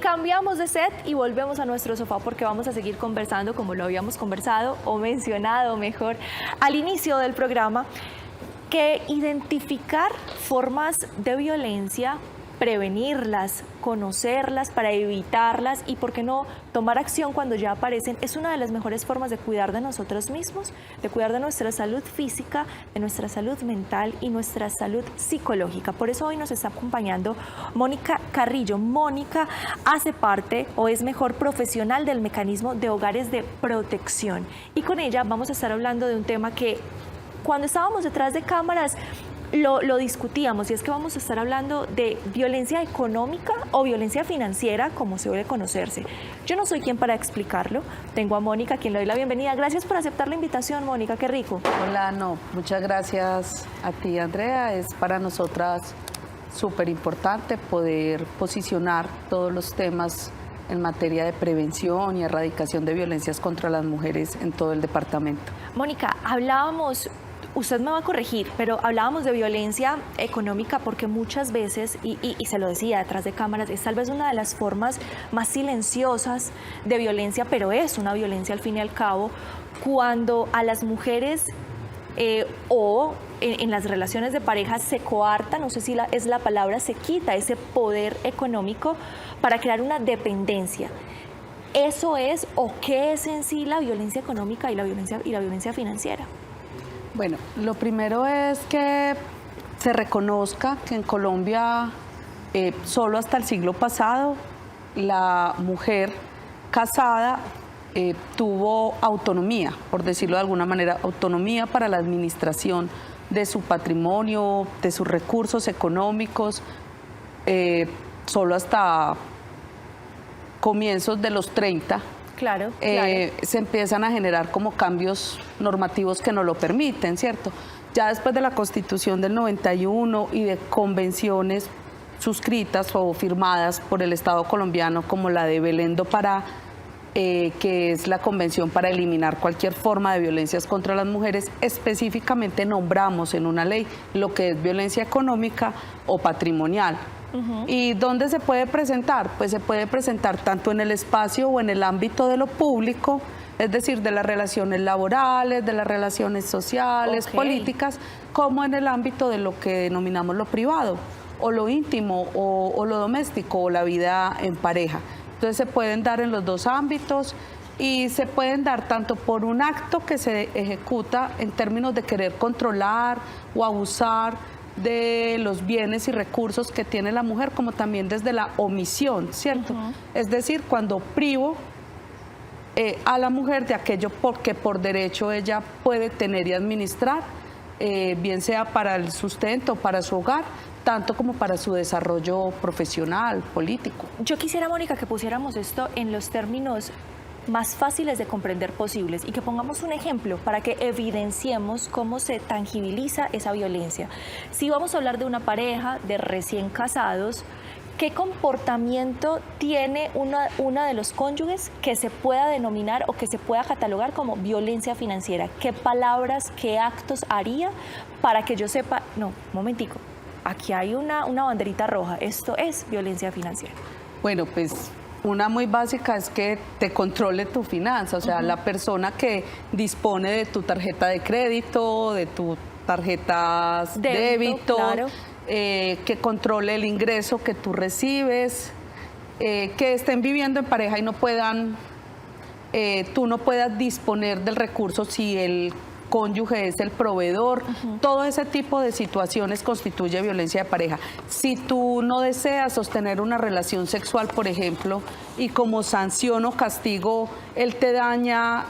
cambiamos de set y volvemos a nuestro sofá porque vamos a seguir conversando como lo habíamos conversado o mencionado mejor al inicio del programa, que identificar formas de violencia, prevenirlas, conocerlas para evitarlas y, por qué no, tomar acción cuando ya aparecen, es una de las mejores formas de cuidar de nosotros mismos, de cuidar de nuestra salud física, de nuestra salud mental y nuestra salud psicológica. Por eso hoy nos está acompañando Mónica Carrillo. Mónica hace parte, o es mejor, profesional del mecanismo de hogares de protección. Y con ella vamos a estar hablando de un tema que cuando estábamos detrás de cámaras lo discutíamos, y es que vamos a estar hablando de violencia económica o violencia financiera, como suele conocerse. Yo no soy quien para explicarlo, tengo a Mónica, a quien le doy la bienvenida. Gracias por aceptar la invitación, Mónica, qué rico. Hola, no, muchas gracias a ti, Andrea. Es para nosotras súper importante poder posicionar todos los temas en materia de prevención y erradicación de violencias contra las mujeres en todo el departamento. Mónica, hablábamos, usted me va a corregir, pero hablábamos de violencia económica porque muchas veces, y se lo decía detrás de cámaras, es tal vez una de las formas más silenciosas de violencia, pero es una violencia al fin y al cabo, cuando a las mujeres o en las relaciones de pareja se coarta, no sé si es la palabra, se quita ese poder económico para crear una dependencia. ¿Eso es o qué es en sí la violencia económica y la violencia financiera? Bueno, lo primero es que se reconozca que en Colombia, solo hasta el siglo pasado, la mujer casada tuvo autonomía, por decirlo de alguna manera, autonomía para la administración de su patrimonio, de sus recursos económicos, solo hasta comienzos de los 30. Claro. Se empiezan a generar como cambios normativos que nos lo permiten, ¿cierto? Ya después de la Constitución del 91 y de convenciones suscritas o firmadas por el Estado colombiano, como la de Belén do Pará, que es la convención para eliminar cualquier forma de violencias contra las mujeres, específicamente nombramos en una ley lo que es violencia económica o patrimonial. ¿Y dónde se puede presentar? Pues se puede presentar tanto en el espacio o en el ámbito de lo público, es decir, de las relaciones laborales, de las relaciones sociales, políticas, como en el ámbito de lo que denominamos lo privado, o lo íntimo, o lo doméstico, o la vida en pareja. Entonces se pueden dar en los dos ámbitos y se pueden dar tanto por un acto que se ejecuta en términos de querer controlar o abusar de los bienes y recursos que tiene la mujer, como también desde la omisión, ¿cierto? Es decir, cuando privo a la mujer de aquello porque por derecho ella puede tener y administrar, bien sea para el sustento, para su hogar, tanto como para su desarrollo profesional, político. Yo quisiera, Mónica, que pusiéramos esto en los términos más fáciles de comprender posibles y que pongamos un ejemplo para que evidenciemos cómo se tangibiliza esa violencia. Si vamos a hablar de una pareja de recién casados, ¿qué comportamiento tiene una de los cónyuges que se pueda denominar o que se pueda catalogar como violencia financiera? ¿Qué palabras, qué actos haría para que yo sepa, no, momentico, aquí hay una banderita roja, esto es violencia financiera? Bueno, pues una muy básica es que te controle tu finanza, o sea, la persona que dispone de tu tarjeta de crédito, de tus tarjetas débito, claro, que controle el ingreso que tú recibes, que estén viviendo en pareja y no puedan, tú no puedas disponer del recurso si el cónyuge es el proveedor. Todo ese tipo de situaciones constituye violencia de pareja. Si tú no deseas sostener una relación sexual, por ejemplo, y como sanción o castigo, él te daña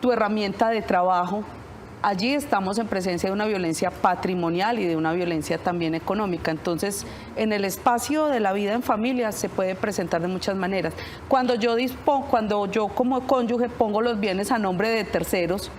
tu herramienta de trabajo, allí estamos en presencia de una violencia patrimonial y de una violencia también económica. Entonces, en el espacio de la vida en familia se puede presentar de muchas maneras. Cuando yo como cónyuge pongo los bienes a nombre de terceros,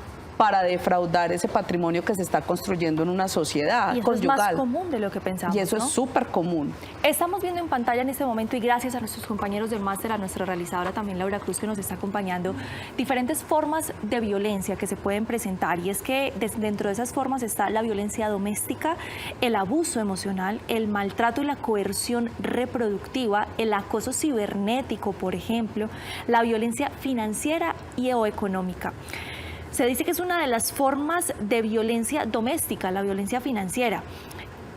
para defraudar ese patrimonio que se está construyendo en una sociedad Y eso conyugal. es más común de lo que pensamos, Y eso ¿no? es súper común. Estamos viendo en pantalla en este momento, y gracias a nuestros compañeros del máster, a nuestra realizadora también Laura Cruz, que nos está acompañando, diferentes formas de violencia que se pueden presentar. Y es que dentro de esas formas está la violencia doméstica, el abuso emocional, el maltrato y la coerción reproductiva, el acoso cibernético, por ejemplo, la violencia financiera y o económica. Se dice que es una de las formas de violencia doméstica, la violencia financiera,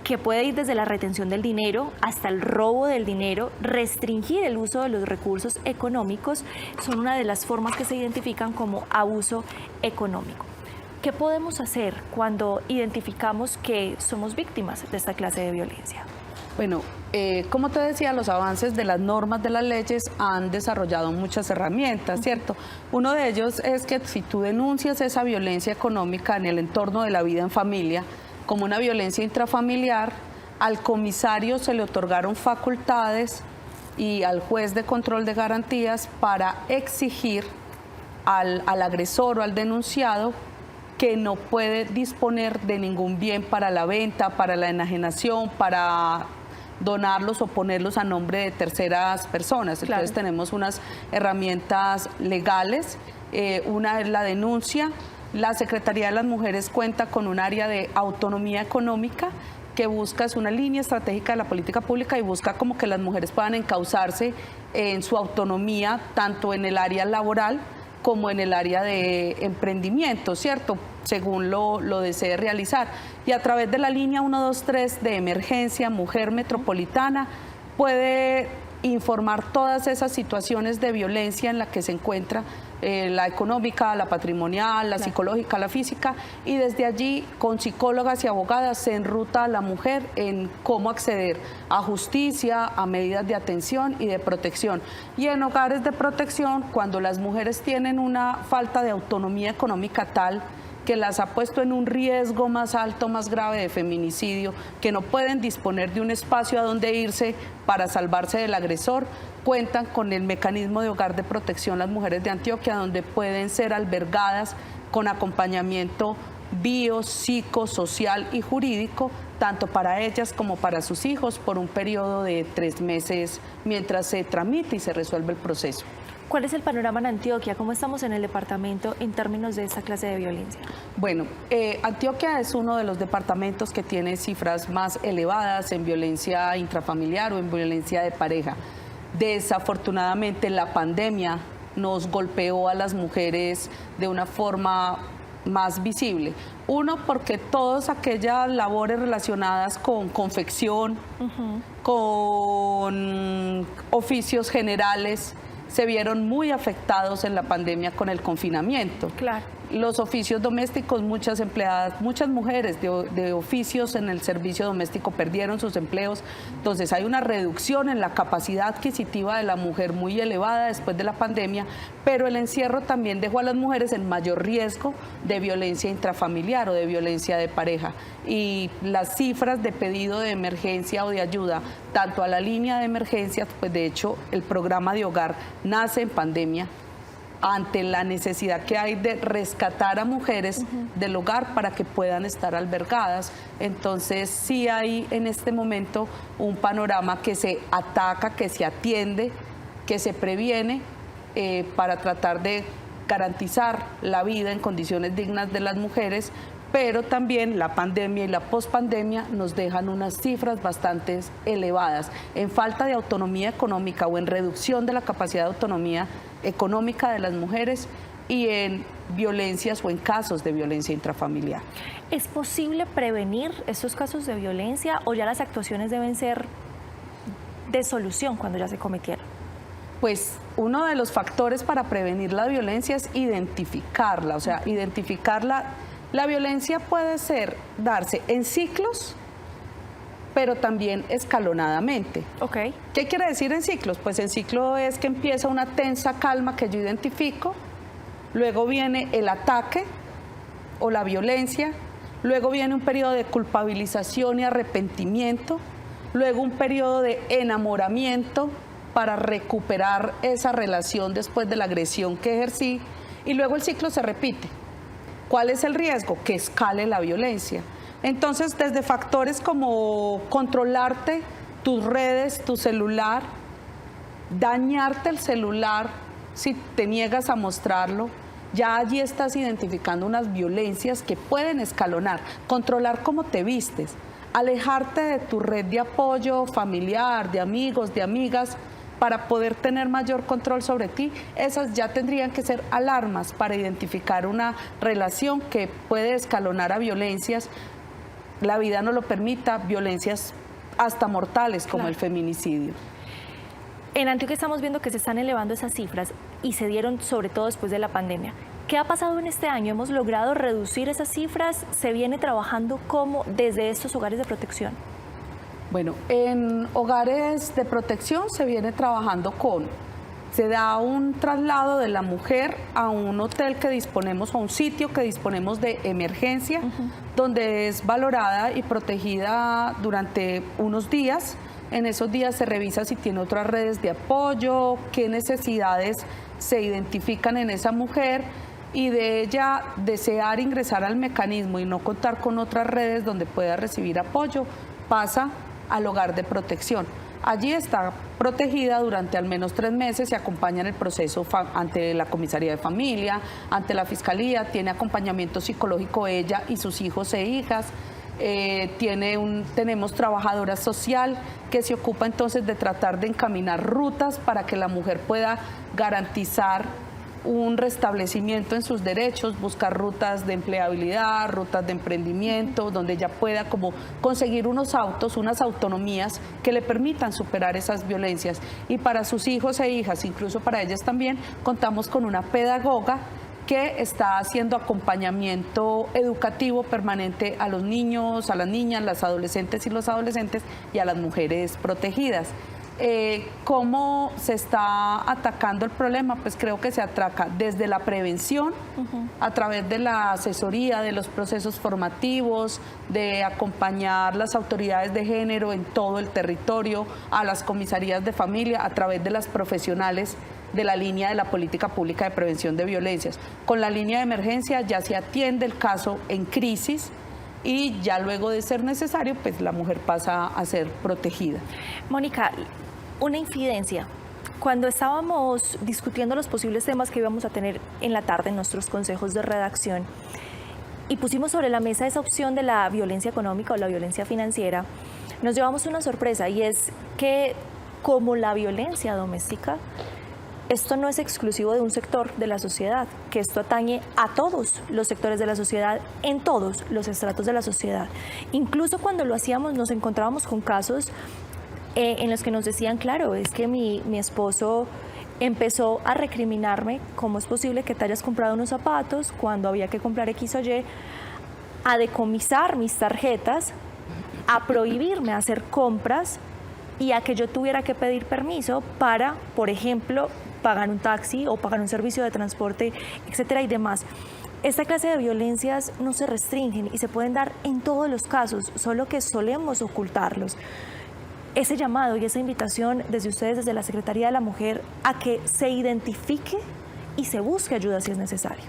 que puede ir desde la retención del dinero hasta el robo del dinero, restringir el uso de los recursos económicos, son una de las formas que se identifican como abuso económico. ¿Qué podemos hacer cuando identificamos que somos víctimas de esta clase de violencia? Bueno, como te decía, los avances de las normas de las leyes han desarrollado muchas herramientas, ¿cierto? Uno de ellos es que si tú denuncias esa violencia económica en el entorno de la vida en familia, como una violencia intrafamiliar, al comisario se le otorgaron facultades y al juez de control de garantías para exigir al agresor o al denunciado que no puede disponer de ningún bien para la venta, para la enajenación, para donarlos o ponerlos a nombre de terceras personas. Claro. Entonces tenemos unas herramientas legales, una es la denuncia. La Secretaría de las Mujeres cuenta con un área de autonomía económica que busca, es una línea estratégica de la política pública y busca como que las mujeres puedan encauzarse en su autonomía, tanto en el área laboral como en el área de emprendimiento, ¿cierto? Según lo desee realizar. Y a través de la línea 123 de emergencia Mujer Metropolitana puede informar todas esas situaciones de violencia en la que se encuentra, la económica, la patrimonial, la psicológica, la física, y desde allí con psicólogas y abogadas se enruta a la mujer en cómo acceder a justicia, a medidas de atención y de protección. Y en hogares de protección, cuando las mujeres tienen una falta de autonomía económica tal que las ha puesto en un riesgo más alto, más grave de feminicidio, que no pueden disponer de un espacio a donde irse para salvarse del agresor, cuentan con el mecanismo de hogar de protección las mujeres de Antioquia, donde pueden ser albergadas con acompañamiento bio, psico, social y jurídico, tanto para ellas como para sus hijos, por un periodo de 3 meses mientras se tramite y se resuelve el proceso. ¿Cuál es el panorama en Antioquia? ¿Cómo estamos en el departamento en términos de esta clase de violencia? Bueno, Antioquia es uno de los departamentos que tiene cifras más elevadas en violencia intrafamiliar o en violencia de pareja. Desafortunadamente, la pandemia nos golpeó a las mujeres de una forma más visible. Uno, porque todas aquellas labores relacionadas con confección, con oficios generales, se vieron muy afectados en la pandemia con el confinamiento. Claro. Los oficios domésticos, muchas empleadas, muchas mujeres de oficios en el servicio doméstico perdieron sus empleos. Entonces hay una reducción en la capacidad adquisitiva de la mujer muy elevada después de la pandemia, pero el encierro también dejó a las mujeres en mayor riesgo de violencia intrafamiliar o de violencia de pareja. Y las cifras de pedido de emergencia o de ayuda, tanto a la línea de emergencia, pues de hecho el programa de hogar nace en pandemia, ante la necesidad que hay de rescatar a mujeres del hogar para que puedan estar albergadas. Entonces sí hay en este momento un panorama que se ataca, que se atiende, que se previene para tratar de garantizar la vida en condiciones dignas de las mujeres, pero también la pandemia y la pospandemia nos dejan unas cifras bastante elevadas en falta de autonomía económica o en reducción de la capacidad de autonomía económica de las mujeres y en violencias o en casos de violencia intrafamiliar. ¿Es posible prevenir estos casos de violencia o ya las actuaciones deben ser de solución cuando ya se cometieron? Pues uno de los factores para prevenir la violencia es identificarla, o sea, identificarla. La violencia puede darse en ciclos, pero también escalonadamente. Okay. ¿Qué quiere decir en ciclos? Pues en ciclo es que empieza una tensa calma que yo identifico, luego viene el ataque o la violencia, luego viene un periodo de culpabilización y arrepentimiento, luego un periodo de enamoramiento para recuperar esa relación después de la agresión que ejercí, y luego el ciclo se repite. ¿Cuál es el riesgo? Que escale la violencia. Entonces, desde factores como controlarte tus redes, tu celular, dañarte el celular si te niegas a mostrarlo, ya allí estás identificando unas violencias que pueden escalonar. Controlar cómo te vistes, alejarte de tu red de apoyo familiar, de amigos, de amigas, para poder tener mayor control sobre ti. Esas ya tendrían que ser alarmas para identificar una relación que puede escalonar a violencias. La vida no lo permita, violencias hasta mortales como el feminicidio. En Antioquia estamos viendo que se están elevando esas cifras y se dieron sobre todo después de la pandemia. ¿Qué ha pasado en este año? ¿Hemos logrado reducir esas cifras? ¿Se viene trabajando cómo desde estos hogares de protección? Bueno, en hogares de protección se viene trabajando se da un traslado de la mujer a un hotel que disponemos, a un sitio que disponemos de emergencia, donde es valorada y protegida durante unos días. En esos días se revisa si tiene otras redes de apoyo, qué necesidades se identifican en esa mujer, y de ella desear ingresar al mecanismo y no contar con otras redes donde pueda recibir apoyo, pasa al hogar de protección. Allí está protegida durante al menos 3 meses, se acompaña en el proceso ante la comisaría de familia, ante la fiscalía, tiene acompañamiento psicológico ella y sus hijos e hijas. Tenemos trabajadora social que se ocupa entonces de tratar de encaminar rutas para que la mujer pueda garantizar un restablecimiento en sus derechos, buscar rutas de empleabilidad, rutas de emprendimiento, donde ella pueda como conseguir unos autos, unas autonomías que le permitan superar esas violencias. Y para sus hijos e hijas, incluso para ellas también, contamos con una pedagoga que está haciendo acompañamiento educativo permanente a los niños, a las niñas, las adolescentes y los adolescentes y a las mujeres protegidas. ¿Cómo se está atacando el problema? Pues creo que se ataca desde la prevención, a través de la asesoría, de los procesos formativos, de acompañar las autoridades de género en todo el territorio, a las comisarías de familia, a través de las profesionales de la línea de la política pública de prevención de violencias. Con la línea de emergencia ya se atiende el caso en crisis y ya luego de ser necesario, pues la mujer pasa a ser protegida. Mónica, una infidencia. Cuando estábamos discutiendo los posibles temas que íbamos a tener en la tarde en nuestros consejos de redacción y pusimos sobre la mesa esa opción de la violencia económica o la violencia financiera, nos llevamos una sorpresa, y es que, como la violencia doméstica, esto no es exclusivo de un sector de la sociedad, que esto atañe a todos los sectores de la sociedad, en todos los estratos de la sociedad. Incluso cuando lo hacíamos nos encontrábamos con casos en los que nos decían, claro, es que mi esposo empezó a recriminarme, ¿cómo es posible que te hayas comprado unos zapatos cuando había que comprar X o Y? A decomisar mis tarjetas, a prohibirme hacer compras y a que yo tuviera que pedir permiso para, por ejemplo, pagar un taxi o pagar un servicio de transporte, etcétera y demás. Esta clase de violencias no se restringen y se pueden dar en todos los casos, solo que solemos ocultarlos. Ese llamado y esa invitación desde ustedes, desde la Secretaría de la Mujer, a que se identifique y se busque ayuda si es necesario.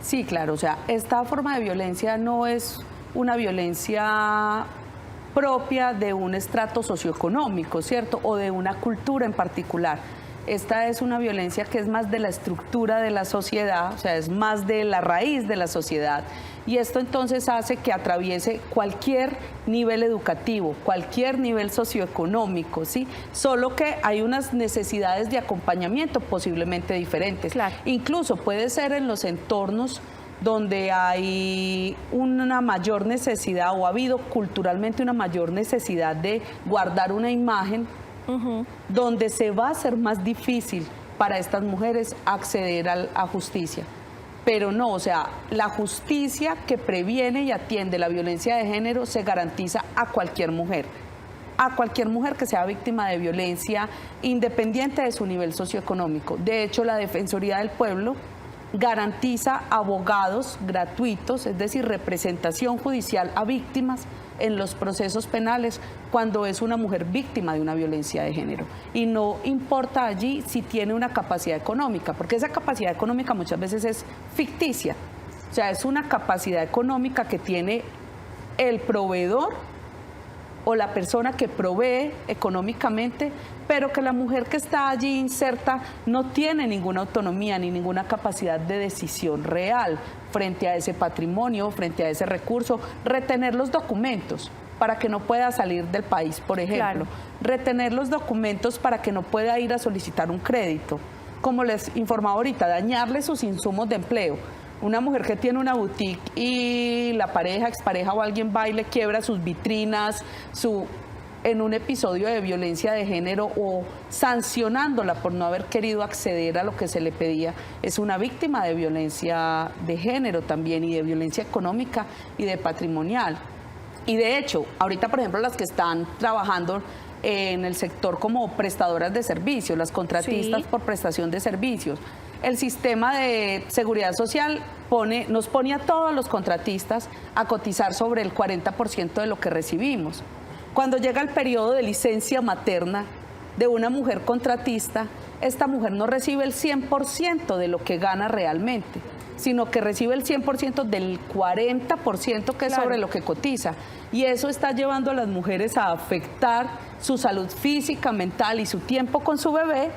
Sí, claro, o sea, esta forma de violencia no es una violencia propia de un estrato socioeconómico, ¿cierto? O de una cultura en particular. Esta es una violencia que es más de la estructura de la sociedad, o sea, es más de la raíz de la sociedad. Y esto entonces hace que atraviese cualquier nivel educativo, cualquier nivel socioeconómico, ¿sí? Solo que hay unas necesidades de acompañamiento posiblemente diferentes. Claro. Incluso puede ser en los entornos donde hay una mayor necesidad o ha habido culturalmente una mayor necesidad de guardar una imagen, donde se va a hacer más difícil para estas mujeres acceder a justicia. Pero no, o sea, la justicia que previene y atiende la violencia de género se garantiza a cualquier mujer que sea víctima de violencia, independiente de su nivel socioeconómico. De hecho, la Defensoría del Pueblo garantiza abogados gratuitos, es decir, representación judicial a víctimas en los procesos penales cuando es una mujer víctima de una violencia de género. Y no importa allí si tiene una capacidad económica, porque esa capacidad económica muchas veces es ficticia. O sea, es una capacidad económica que tiene el proveedor o la persona que provee económicamente, pero que la mujer que está allí inserta no tiene ninguna autonomía ni ninguna capacidad de decisión real frente a ese patrimonio, frente a ese recurso. Retener los documentos para que no pueda salir del país, por ejemplo. Claro. Retener los documentos para que no pueda ir a solicitar un crédito. Como les informaba ahorita, dañarle sus insumos de empleo. Una mujer que tiene una boutique y la pareja, expareja o alguien va y le quiebra sus vitrinas, en un episodio de violencia de género o sancionándola por no haber querido acceder a lo que se le pedía, es una víctima de violencia de género también y de violencia económica y de patrimonial. Y de hecho, ahorita por ejemplo las que están trabajando en el sector como prestadoras de servicios, las contratistas por prestación de servicios, el sistema de seguridad social nos pone a todos los contratistas a cotizar sobre el 40% de lo que recibimos. Cuando llega el periodo de licencia materna de una mujer contratista, esta mujer no recibe el 100% de lo que gana realmente, sino que recibe el 100% del 40% que es sobre lo que cotiza. Y eso está llevando a las mujeres a afectar su salud física, mental y su tiempo con su bebé,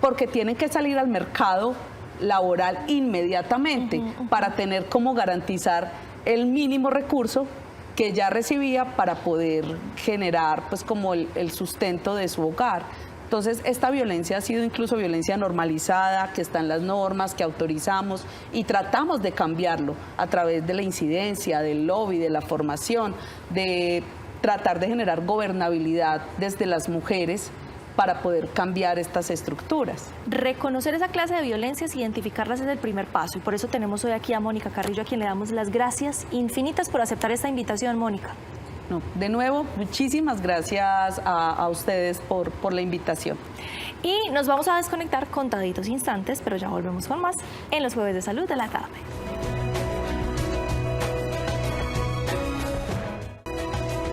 porque tienen que salir al mercado laboral inmediatamente para tener como garantizar el mínimo recurso que ya recibía para poder generar pues como el sustento de su hogar. Entonces esta violencia ha sido incluso violencia normalizada, que está en las normas, que autorizamos y tratamos de cambiarlo a través de la incidencia, del lobby, de la formación, de tratar de generar gobernabilidad desde las mujeres para poder cambiar estas estructuras. Reconocer esa clase de violencias, identificarlas es el primer paso y por eso tenemos hoy aquí a Mónica Carrillo, a quien le damos las gracias infinitas por aceptar esta invitación, Mónica. No, de nuevo, muchísimas gracias a ustedes por la invitación. Y nos vamos a desconectar contaditos instantes, pero ya volvemos con más en los Jueves de Salud de la tarde.